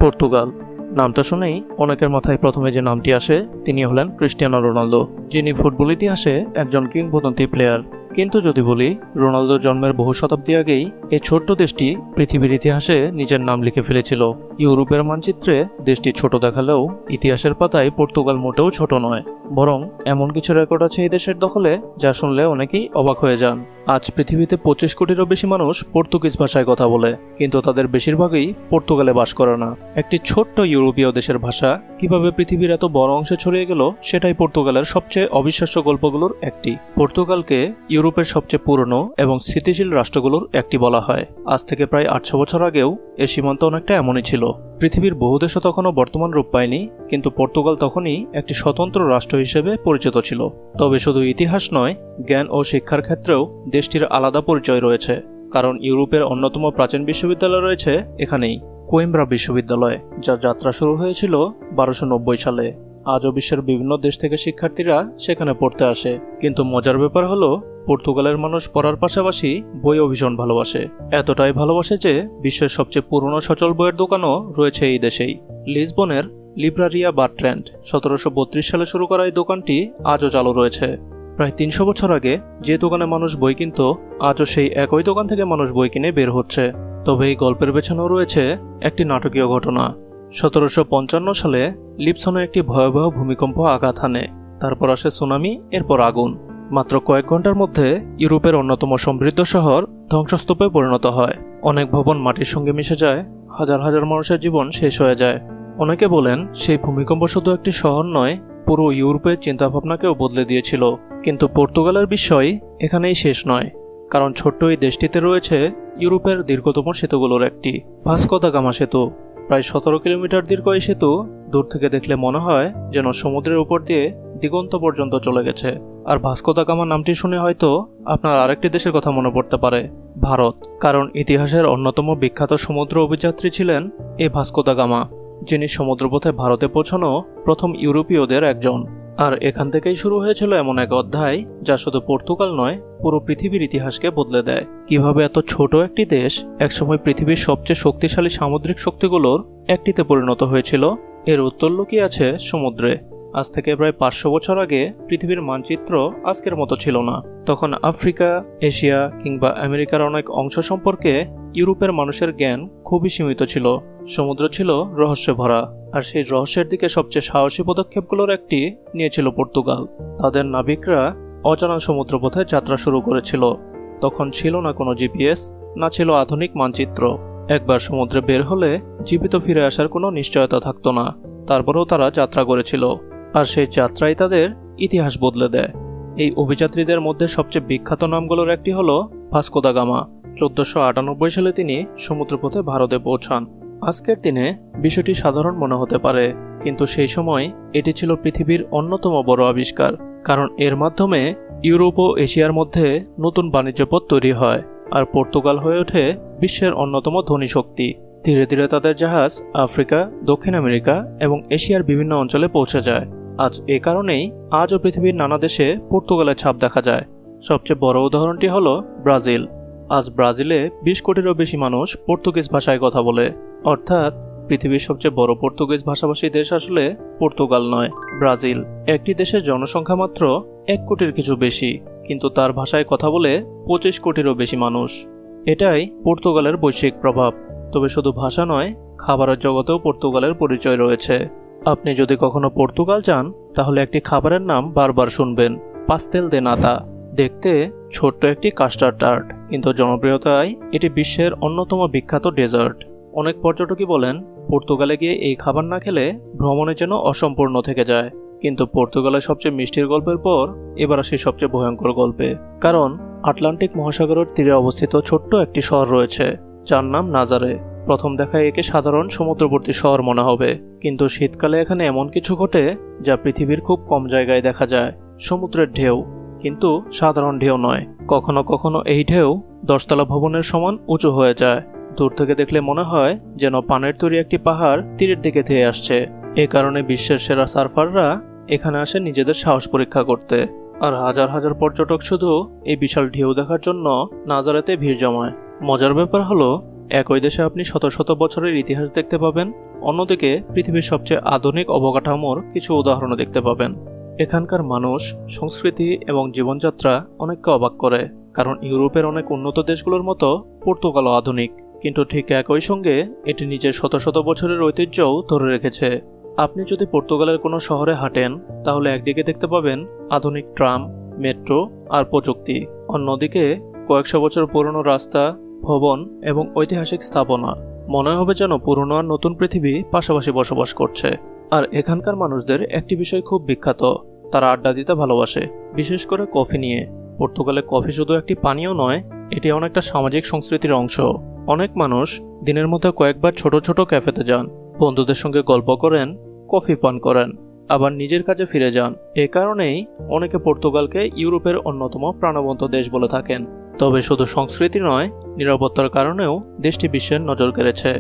Portugal নামটা শুনেই অনেকের মাথায় প্রথমে যে নামটি আসে তিনি হলেন ক্রিস্টিয়ানো রোনালদো, যিনি ফুটবল ইতিহাসে একজন কিংবদন্তি প্লেয়ার। কিন্তু যদি বলি রোনালদোর জন্মের বহু শতাব্দী আগেই এই ছোট্ট দেশটি পৃথিবীর ইতিহাসে নিজের নাম লিখে ফেলেছিল। ইউরোপের মানচিত্রে দেশটি ছোট দেখালেও ইতিহাসের পাতায় পর্তুগাল মোটেও ছোট নয়, বরং এমন কিছু রেকর্ড আছে এই দেশের দখলে যা শুনলে অনেকেই অবাক হয়ে যান। আজ পৃথিবীতে 25 কোটিরও বেশি মানুষ পর্তুগিজ ভাষায় কথা বলে, কিন্তু তাদের বেশিরভাগই পর্তুগালে বাস করে না। একটি ছোট্ট ইউরোপীয় দেশের ভাষা কিভাবে পৃথিবীর এত বড় অংশে ছড়িয়ে গেল সেটাই পর্তুগালের সবচেয়ে অবিশ্বাস্য গল্পগুলোর একটি। পর্তুগালকে ইউরোপের সবচেয়ে পুরনো এবং স্থিতিশীল রাষ্ট্রগুলোর একটি বলা হয়। আজ থেকে প্রায় 800 বছর আগেও এর সীমান্ত অনেকটা এমনই ছিল। পৃথিবীর বহু দেশও তখনও বর্তমান রূপ পায়নি, কিন্তু পর্তুগাল তখনই একটি স্বতন্ত্র রাষ্ট্র হিসেবে পরিচিত ছিল। তবে শুধু ইতিহাস নয়, জ্ঞান ও শিক্ষার ক্ষেত্রেও দেশটির আলাদা পরিচয় রয়েছে, কারণ ইউরোপের অন্যতম প্রাচীন বিশ্ববিদ্যালয় রয়েছে এখানেই, কোইম্ব্রা বিশ্ববিদ্যালয়, যার যাত্রা শুরু হয়েছিল 1290 সালে। আজও বিশ্বের বিভিন্ন দেশ থেকে শিক্ষার্থীরা সেখানে পড়তে আসে। কিন্তু মজার ব্যাপার হলো পর্তুগালের মানুষ পড়ার পাশাপাশি বইও ভীষণ ভালোবাসে। এতটাই ভালোবাসে যে বিশ্বের সবচেয়ে পুরনো সচল বইয়ের দোকানও রয়েছে এই দেশেই। লিসবনের লিব্রারিয়া বার্ট্র্যান্ড 1732 সালে শুরু করা এই দোকানটি আজও চালু রয়েছে। প্রায় 300 বছর আগে যে দোকানে মানুষ বই কিনত, আজও সেই একই দোকান থেকে মানুষ বই কিনে বের হচ্ছে। তবে এই গল্পের পেছনেও রয়েছে একটি নাটকীয় ঘটনা। 1755 সালে লিপসনে একটি ভয়াবহ ভূমিকম্প আঘাত হানে, তারপর আসে সুনামি, এরপর আগুন। মাত্র কয়েক ঘন্টার মধ্যে ইউরোপের অন্যতম সমৃদ্ধ শহর ধ্বংসস্তূপে পরিণত হয়। অনেক ভবন মাটির সঙ্গে মিশে যায়, হাজার হাজার মানুষের জীবন শেষ হয়ে যায়। অনেকে বলেন সেই ভূমিকম্প শুধু একটি শহর নয়, পুরো ইউরোপের চিন্তাভাবনাকেও বদলে দিয়েছিল। কিন্তু পর্তুগালের বিস্ময় এখানেই শেষ নয়, কারণ ছোট্ট এই দেশটিতে রয়েছে ইউরোপের দীর্ঘতম সেতুগুলোর একটি, ভাস্কো দা গামা সেতু। প্রায় 17 কিলোমিটার দীর্ঘ এই সেতু দূর থেকে দেখলে মনে হয় যেন সমুদ্রের উপর দিয়ে দিগন্ত পর্যন্ত চলে গেছে। আর ভাস্কো দা গামা নামটি শুনে হয়তো আপনার আরেকটি দেশের কথা মনে পড়তে পারে, ভারত। কারণ ইতিহাসের অন্যতম বিখ্যাত সমুদ্র অভিযাত্রী ছিলেন এই ভাস্কো দা গামা, যিনি সমুদ্রপথে ভারতে পৌঁছানো প্রথম ইউরোপীয়দের একজন। আর এখান থেকেই শুরু হয়েছিল এমন এক অধ্যায় যা শুধু পর্তুগাল নয়, পুরো পৃথিবীর ইতিহাসকে বদলে দেয়। কিভাবে এত ছোট একটি দেশ একসময় পৃথিবীর সবচেয়ে শক্তিশালী সামুদ্রিক শক্তিগুলোর একটিতে পরিণত হয়েছিল, এর উত্তর লুকিয়ে আছে সমুদ্রে। আজ থেকে প্রায় 500 বছর আগে পৃথিবীর মানচিত্র আজকের মতো ছিল না। তখন আফ্রিকা, এশিয়া কিংবা আমেরিকার অনেক অংশ সম্পর্কে ইউরোপের মানুষের জ্ঞান খুবই সীমিত ছিল। সমুদ্র ছিল রহস্যে ভরা, আর সেই রহস্যের দিকে সবচেয়ে সাহসী পদক্ষেপগুলোর একটি নিয়েছিল পর্তুগাল। তাদের নাবিকরা অজানা সমুদ্রপথে যাত্রা শুরু করেছিল। তখন ছিল না কোনো জিপিএস, না ছিল আধুনিক মানচিত্র। একবার সমুদ্রে বের হলে জীবিত ফিরে আসার কোনো নিশ্চয়তা থাকতো না। তারপরেও তারা যাত্রা করেছিল, আর সেই যাত্রাই তাদের ইতিহাস বদলে দেয়। এই অভিযাত্রীদের মধ্যে সবচেয়ে বিখ্যাত নামগুলোর একটি হলো ভাস্কো দা গামা। 1498 সালে তিনি সমুদ্রপথে ভারতে পৌঁছান। আজকের দিনে বিষয়টি সাধারণ মনে হতে পারে, কিন্তু সেই সময় এটি ছিল পৃথিবীর অন্যতম বড় আবিষ্কার, কারণ এর মাধ্যমে ইউরোপ ও এশিয়ার মধ্যে নতুন বাণিজ্য পথ তৈরি হয়, আর পর্তুগাল হয়ে ওঠে বিশ্বের অন্যতম ধনী শক্তি। ধীরে ধীরে তাদের জাহাজ আফ্রিকা, দক্ষিণ আমেরিকা এবং এশিয়ার বিভিন্ন অঞ্চলে পৌঁছে যায়। আজ এ কারণেই আজও পৃথিবীর নানা দেশে পর্তুগালের ছাপ দেখা যায়। সবচেয়ে বড় উদাহরণটি হলো ব্রাজিল। আজ ব্রাজিলে 20 কোটিরও বেশি মানুষ পর্তুগিজ ভাষায় কথা বলে। অর্থাৎ পৃথিবীর সবচেয়ে বড় পর্তুগিজ ভাষাভাষী দেশ আসলে পর্তুগাল নয়, ব্রাজিল। একটি দেশের জনসংখ্যা মাত্র 1 কোটির কিছু বেশি, কিন্তু তার ভাষায় কথা বলে 25 কোটিরও বেশি মানুষ। এটাই পর্তুগালের বৈশ্বিক প্রভাব। তবে শুধু ভাষা নয়, খাবারের জগতেও পর্তুগালের পরিচয় রয়েছে। আপনি যদি কখনো পর্তুগাল যান, তাহলে একটি খাবারের নাম বারবার শুনবেন, পাস্তেল দে নাতা। দেখতে ছোট্ট একটি কাস্টার্ড টার্ট, কিন্তু জনপ্রিয়তায় এটি বিশ্বের অন্যতম বিখ্যাত ডেজার্ট। অনেক পর্যটকই বলেন পর্তুগালে গিয়ে এই খাবার না খেলে ভ্রমণে যেন অসম্পূর্ণ থেকে যায়। কিন্তু পর্তুগালের সবচেয়ে মিষ্টির গল্পের পর এবার আসি সবচেয়ে ভয়ঙ্কর গল্পে। কারণ আটলান্টিক মহাসাগরের তীরে অবস্থিত ছোট্ট একটি শহর রয়েছে যার নাম নাজারে। প্রথম দেখায় একে সাধারণ সমুদ্রবর্তী শহর মনে হবে, কিন্তু শীতকালে এখানে এমন কিছু ঘটে যা পৃথিবীর খুব কম জায়গায় দেখা যায়। সমুদ্রের ঢেউ, কিন্তু সাধারণ ঢেউ নয়। কখনো কখনো এই ঢেউ 10 তলা ভবনের সমান উঁচু হয়ে যায়। দূর থেকে দেখলে মনে হয় যেন পানের তৈরি একটি পাহাড় তীরের দিকে ধেয়ে আসছে। এ কারণে বিশ্বের সেরা সার্ফাররা এখানে আসে নিজেদের সাহস পরীক্ষা করতে। আর হাজার হাজার পর্যটক শুধু এই বিশাল ঢেউ দেখার জন্য নাজারেতে ভিড় জমায়। মজার ব্যাপার হলো একই দেশে আপনি শত শত বছরের ইতিহাস দেখতে পাবেন, অন্যদিকে পৃথিবীর সবচেয়ে আধুনিক অবকাঠামোর কিছু উদাহরণও দেখতে পাবেন। এখানকার মানুষ, সংস্কৃতি এবং জীবনযাত্রা অনেককে অবাক করে, কারণ ইউরোপের অনেক উন্নত দেশগুলোর মতো পর্তুগালও আধুনিক, কিন্তু ঠিক একই সঙ্গে এটি নিজের শত শত বছরের ঐতিহ্যও ধরে রেখেছে। আপনি যদি পর্তুগালের কোনো শহরে হাঁটেন, তাহলে একদিকে দেখতে পাবেন আধুনিক ট্রাম, মেট্রো আর প্রযুক্তি, অন্যদিকে কয়েকশো বছর পুরনো রাস্তা, ভবন এবং ঐতিহাসিক স্থাপনা। মনে হবে যেন পুরনো আর নতুন পৃথিবী পাশাপাশি বসবাস করছে। আর এখানকার মানুষদের একটি বিষয় খুব বিখ্যাত, তারা আড্ডা দিতে ভালোবাসে, বিশেষ করে কফি নিয়ে। পর্তুগালে কফি শুধু একটি পানীয় নয়, এটি অনেকটা সামাজিক সংস্কৃতির অংশ। অনেক মানুষ দিনের মধ্যে কয়েকবার ছোট ছোট ক্যাফেতে যান, বন্ধুদের সঙ্গে গল্প করেন, কফি পান করেন, আবার নিজের কাজে ফিরে যান। এ কারণেই অনেকে পর্তুগালকে ইউরোপের অন্যতম প্রাণবন্ত দেশ বলে থাকেন। তবে শুধু সংস্কৃতি নয়, নিরাপত্তার কারণেও দেশটি বিশ্বের নজর কেড়েছে।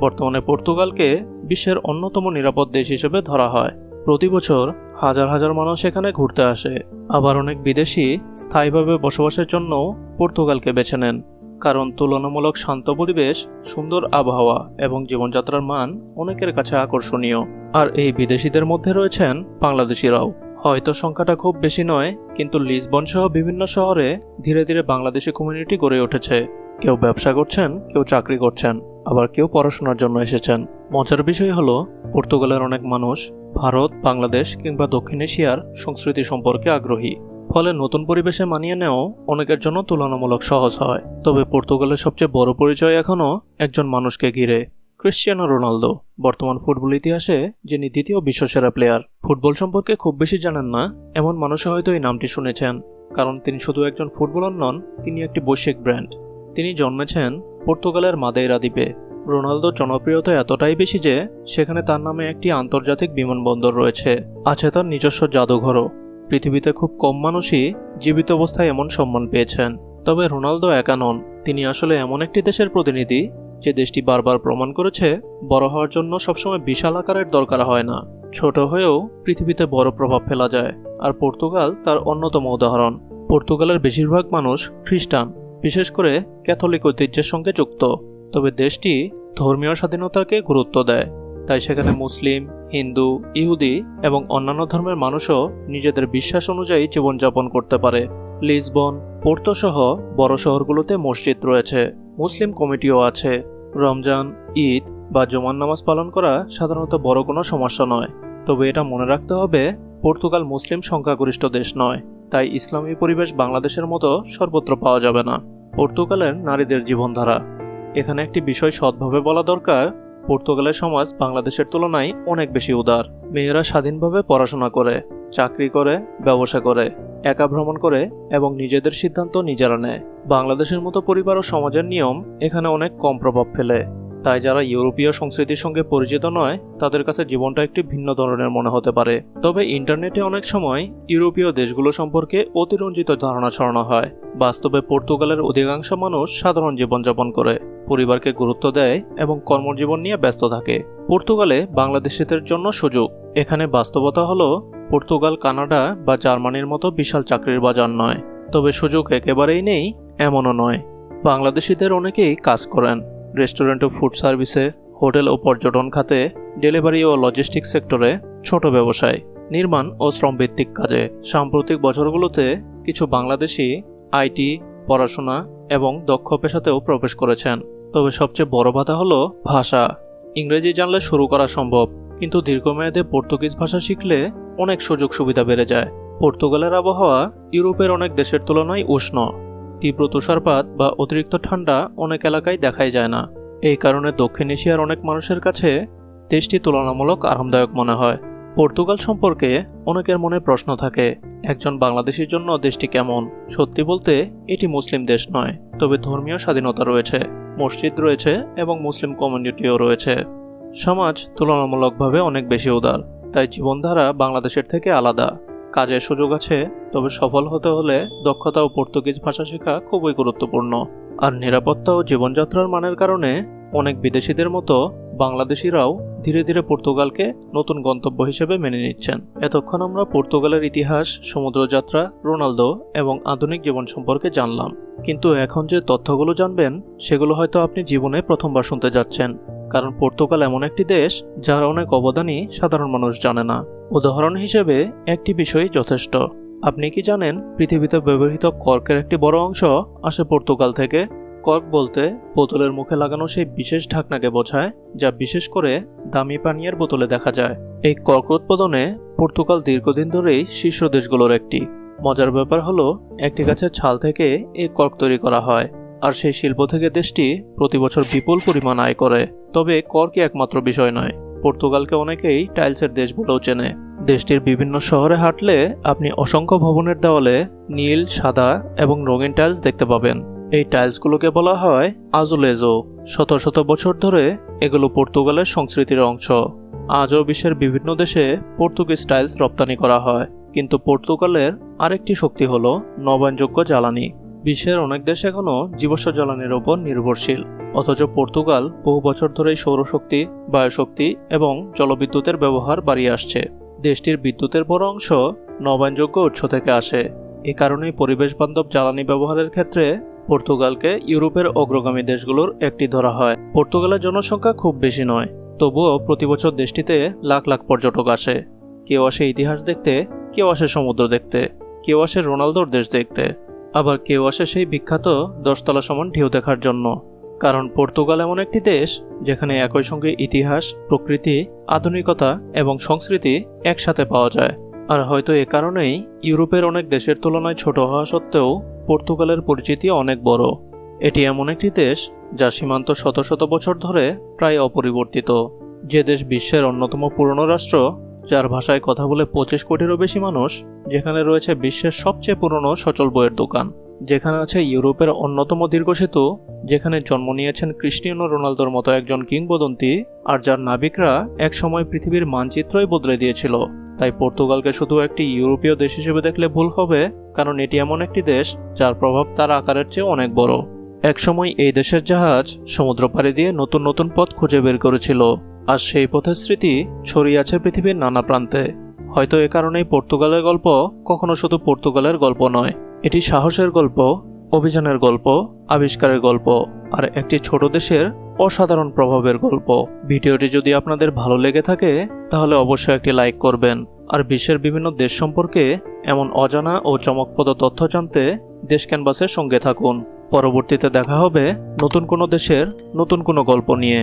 বর্তমানে পর্তুগালকে বিশ্বের অন্যতম নিরাপদ দেশ হিসেবে ধরা হয়। প্রতি বছর হাজার হাজার মানুষ এখানে ঘুরতে আসে, আবার অনেক বিদেশি স্থায়ীভাবে বসবাসের জন্য পর্তুগালকে বেছে নেন, কারণ তুলনামূলক শান্ত পরিবেশ, সুন্দর আবহাওয়া এবং জীবনযাত্রার মান অনেকের কাছে আকর্ষণীয়। আর এই বিদেশিদের মধ্যে রয়েছেন বাংলাদেশিরাও। হয়তো সংখ্যাটা খুব বেশি নয়, কিন্তু লিসবন সহ বিভিন্ন শহরে ধীরে ধীরে বাংলাদেশি কমিউনিটি গড়ে উঠেছে। কেউ ব্যবসা করছেন, কেউ চাকরি করছেন, আবার কেউ পড়াশোনার জন্য এসেছেন। মজার বিষয় হলো, পর্তুগালের অনেক মানুষ ভারত, বাংলাদেশ কিংবা দক্ষিণ এশিয়ার সংস্কৃতি সম্পর্কে আগ্রহী, ফলে নতুন পরিবেশে মানিয়ে নেওয়া অনেকের জন্য তুলনামূলক সহজ হয়। তবে পর্তুগালের সবচেয়ে বড় পরিচয় এখনও একজন মানুষকে ঘিরে, ক্রিশ্চিয়ানো রোনালদো। বর্তমান ফুটবল ইতিহাসে যিনি দ্বিতীয় বিশ্বসেরা প্লেয়ার। ফুটবল সম্পর্কে খুব বেশি জানেন না এমন মানুষ হয়তো এই নামটি শুনেছেন, কারণ তিনি শুধু একজন ফুটবলার নন, তিনি একটি বৈশ্বিক ব্র্যান্ড। তিনি জন্মেছেন পর্তুগালের মাদেইরা দ্বীপে। রোনালদোর জনপ্রিয়তা এতটাই বেশি যে সেখানে তার নামে একটি আন্তর্জাতিক বিমানবন্দর রয়েছে, আছে তার নিজস্ব জাদুঘরও। পৃথিবীতে খুব কম মানুষই জীবিত অবস্থায় এমন সম্মান পেয়েছেন। তবে রোনালদো একা নন, তিনি আসলে এমন একটি দেশের প্রতিনিধি যে দেশটি বারবার প্রমাণ করেছে বড় হওয়ার জন্য সবসময় বিশাল আকারের দরকার হয় না, ছোট হয়েও পৃথিবীতে বড় প্রভাব ফেলা যায়। আর পর্তুগাল তার অন্যতম উদাহরণ। পর্তুগালের বেশিরভাগ মানুষ খ্রিস্টান, বিশেষ করে ক্যাথলিক ঐতিহ্যের সঙ্গে যুক্ত। তবে দেশটি ধর্মীয় স্বাধীনতাকে গুরুত্ব দেয়, তাই সেখানে মুসলিম, হিন্দু, ইহুদি এবং অন্যান্য ধর্মের মানুষও নিজেদের বিশ্বাস অনুযায়ী জীবনযাপন করতে পারে। লিসবন, পোর্তো সহ বড় শহরগুলোতে মসজিদ রয়েছে, মুসলিম কমিটিও আছে। রমজান, ঈদ বা জুমার নামাজ পালন করা সাধারণত বড় কোনো সমস্যা নয়। তবে এটা মনে রাখতে হবে, পর্তুগাল মুসলিম সংখ্যাগরিষ্ঠ দেশ নয়, তাই ইসলামী পরিবেশ বাংলাদেশের মতো সর্বত্র পাওয়া যাবে না। পর্তুগালের নারীদের জীবনধারা, এখানে একটি বিষয় সৎভাবে বলা দরকার, পর্তুগালের সমাজ বাংলাদেশের তুলনায় অনেক বেশি উদার। মেয়েরা স্বাধীনভাবে পড়াশোনা করে, চাকরি করে, ব্যবসা করে, একা ভ্রমণ করে এবং নিজেদের সিদ্ধান্ত নিজেরা নেয়। বাংলাদেশের মতো পরিবার ও সমাজের নিয়ম এখানে অনেক কম প্রভাব ফেলে, তাই যারা ইউরোপীয় সংস্কৃতির সঙ্গে পরিচিত নয় তাদের কাছে জীবনটা একটি ভিন্ন ধরনের মনে হতে পারে। তবে ইন্টারনেটে অনেক সময় ইউরোপীয় দেশগুলো সম্পর্কে অতিরঞ্জিত ধারণা ছড়ানো হয়। বাস্তবে পর্তুগালের অধিকাংশ মানুষ সাধারণ জীবনযাপন করে, পরিবারকে গুরুত্ব দেয় এবং কর্মজীবন নিয়ে ব্যস্ত থাকে। পর্তুগালে বাংলাদেশিদের জন্য সুযোগ, এখানে বাস্তবতা হলো পর্তুগাল কানাডা বা জার্মানির মতো বিশাল চাকরির বাজার নয়। তবে সুযোগ একেবারেই নেই এমনও নয়। বাংলাদেশিদের অনেকেই কাজ করেন রেস্টুরেন্ট ও ফুড সার্ভিসে, হোটেল ও পর্যটন খাতে, ডেলিভারি ও লজিস্টিক সেক্টরে, ছোট ব্যবসায়, নির্মাণ ও শ্রমভিত্তিক কাজে। সাম্প্রতিক বছরগুলোতে কিছু বাংলাদেশি আইটি, পড়াশোনা এবং দক্ষ পেশাতেও প্রবেশ করেছেন। তবে সবচেয়ে বড় বাধা হলো ভাষা। ইংরেজি জানলে শুরু করা সম্ভব, কিন্তু দীর্ঘমেয়াদে পর্তুগিজ ভাষা শিখলে অনেক সুযোগ সুবিধা বেড়ে যায়। পর্তুগালের আবহাওয়া ইউরোপের অনেক দেশের তুলনায় উষ্ণ, তীব্র তুষারপাত বা অতিরিক্ত ঠান্ডা অনেক এলাকায় দেখাই যায় না। এই কারণে দক্ষিণ এশিয়ার অনেক মানুষের কাছে দেশটি তুলনামূলক আরামদায়ক মনে হয়। পর্তুগাল সম্পর্কে অনেকের মনে প্রশ্ন থাকে, একজন বাংলাদেশীর জন্য দেশটি কেমন? সত্যি বলতে এটি মুসলিম দেশ নয়, তবে ধর্মীয় স্বাধীনতা রয়েছে, মসজিদ রয়েছে এবং মুসলিম কমিউনিটিও রয়েছে। সমাজ তুলনামূলকভাবে অনেক বেশি উদার, তাই জীবনধারা বাংলাদেশের থেকে আলাদা। কাজের সুযোগ আছে, তবে সফল হতে হলে দক্ষতা ও পর্তুগিজ ভাষা শেখা খুবই গুরুত্বপূর্ণ। আর নিরাপত্তা ও জীবনযাত্রার মানের কারণে অনেক বিদেশিদের মতো বাংলাদেশিরাও ধীরে ধীরে পর্তুগালকে নতুন গন্তব্য হিসেবে মেনে নিচ্ছেন। এতক্ষণ আমরা পর্তুগালের ইতিহাস, সমুদ্রযাত্রা, রোনালদো এবং আধুনিক জীবন সম্পর্কে জানলাম, কিন্তু এখন যে তথ্যগুলো জানবেন সেগুলো হয়তো আপনি জীবনে প্রথমবার শুনতে যাচ্ছেন, কারণ পর্তুগাল এমন একটি দেশ যার অনেক অবদানই সাধারণ মানুষ জানে না। উদাহরণ হিসেবে একটি বিষয় যথেষ্ট। আপনি কি জানেন পৃথিবীতে ব্যবহৃত কর্কের একটি বড় অংশ আসে পর্তুগাল থেকে? কর্ক বলতে বোতলের মুখে লাগানো সেই বিশেষ ঢাকনাকে বোঝায় যা বিশেষ করে দামি পানীয়ের বোতলে দেখা যায়। এই কর্ক উৎপাদনে পর্তুগাল দীর্ঘদিন ধরেই শীর্ষ দেশগুলোর একটি। মজার ব্যাপার হলো একটি গাছের ছাল থেকে এই কর্ক তৈরি করা হয়, আর সেই শিল্প থেকে দেশটি প্রতি বছর বিপুল পরিমাণ আয় করে। তবে কর্কই একমাত্র বিষয় নয়, পর্তুগালকে অনেকেই টাইলসের দেশ বলেও চেনে। দেশটির বিভিন্ন শহরে হাঁটলে আপনি অসংখ্য ভবনের দেওয়ালে নীল, সাদা এবং রঙিন টাইলস দেখতে পাবেন। এই টাইলসগুলোকে বলা হয় আজুলেজো। শত শত বছর ধরে এগুলো পর্তুগালের সংস্কৃতির অংশ। আজও বিশ্বের বিভিন্ন দেশে পর্তুগিজ টাইলস রপ্তানি করা হয়। কিন্তু পর্তুগালের আরেকটি শক্তি হলো নবায়নযোগ্য জ্বালানি। বিশ্বের অনেক দেশ এখনও জীবাশ্ম জ্বালানির উপর নির্ভরশীল, অথচ পর্তুগাল বহু বছর ধরেই সৌরশক্তি, বায়ুশক্তি এবং জলবিদ্যুতের ব্যবহার বাড়িয়ে আসছে। দেশটির বিদ্যুতের বড় অংশ নবায়নযোগ্য উৎস থেকে আসে। এ কারণেই পরিবেশ বান্ধব জ্বালানি ব্যবহারের ক্ষেত্রে পর্তুগালকে ইউরোপের অগ্রগামী দেশগুলোর একটি ধরা হয়। পর্তুগালের জনসংখ্যা খুব বেশি নয়, তবুও প্রতি বছর দেশটিতে লাখ লাখ পর্যটক আসে। কেউ আসে ইতিহাস দেখতে, কেউ আসে সমুদ্র দেখতে, কেউ আসে রোনালদোর দেশ দেখতে, আবার কেউ আসে সেই বিখ্যাত 10 তলা সমান ঢেউ দেখার জন্য। কারণ পর্তুগাল এমন একটি দেশ যেখানে একই সঙ্গে ইতিহাস, প্রকৃতি, আধুনিকতা এবং সংস্কৃতি একসাথে পাওয়া যায়। আর হয়তো এ কারণেই ইউরোপের অনেক দেশের তুলনায় ছোট হওয়া সত্ত্বেও পর্তুগালের পরিচিতি অনেক বড়। এটি এমন একটি দেশ যার সীমান্ত শত শত বছর ধরে প্রায় অপরিবর্তিত। যে দেশ বিশ্বের অন্যতম পুরনো রাষ্ট্র, যার ভাষায় কথা বলে 25 কোটিরও বেশি মানুষ, যেখানে রয়েছে বিশ্বের সবচেয়ে পুরনো সচল বইয়ের দোকান, যেখানে আছে ইউরোপের অন্যতম দীর্ঘ সেতু, যেখানে জন্ম নিয়েছেন ক্রিস্টিয়ানো রোনালদোর মতো একজন কিংবদন্তি, আর যার নাবিকরা একসময় পৃথিবীর মানচিত্রই বদলে দিয়েছিল। তাই পর্তুগালকে শুধু একটি ইউরোপীয় দেশ হিসেবে দেখলে ভুল হবে, কারণ এটি এমন একটি দেশ যার প্রভাব তার আকারের চেয়ে অনেক বড়। একসময় এই দেশের জাহাজ সমুদ্র পাড়ি দিয়ে নতুন নতুন পথ খুঁজে বের করেছিল, আর সেই পথের স্মৃতি ছড়িয়ে আছে পৃথিবীর নানা প্রান্তে। হয়তো এ কারণেই পর্তুগালের গল্প কখনো শুধু পর্তুগালের গল্প নয়, এটি সাহসের গল্প, অভিযানের গল্প, আবিষ্কারের গল্প, আর একটি ছোট দেশের অসাধারণ প্রভাবের গল্প। ভিডিওটি যদি আপনাদের ভালো লেগে থাকে তাহলে অবশ্যই একটি লাইক করবেন, আর বিশ্বের বিভিন্ন দেশ সম্পর্কে এমন অজানা ও চমকপ্রদ তথ্য জানতে দেশ ক্যানভাসের সঙ্গে থাকুন। পরবর্তীতে দেখা হবে নতুন কোনো দেশের নতুন কোনো গল্প নিয়ে।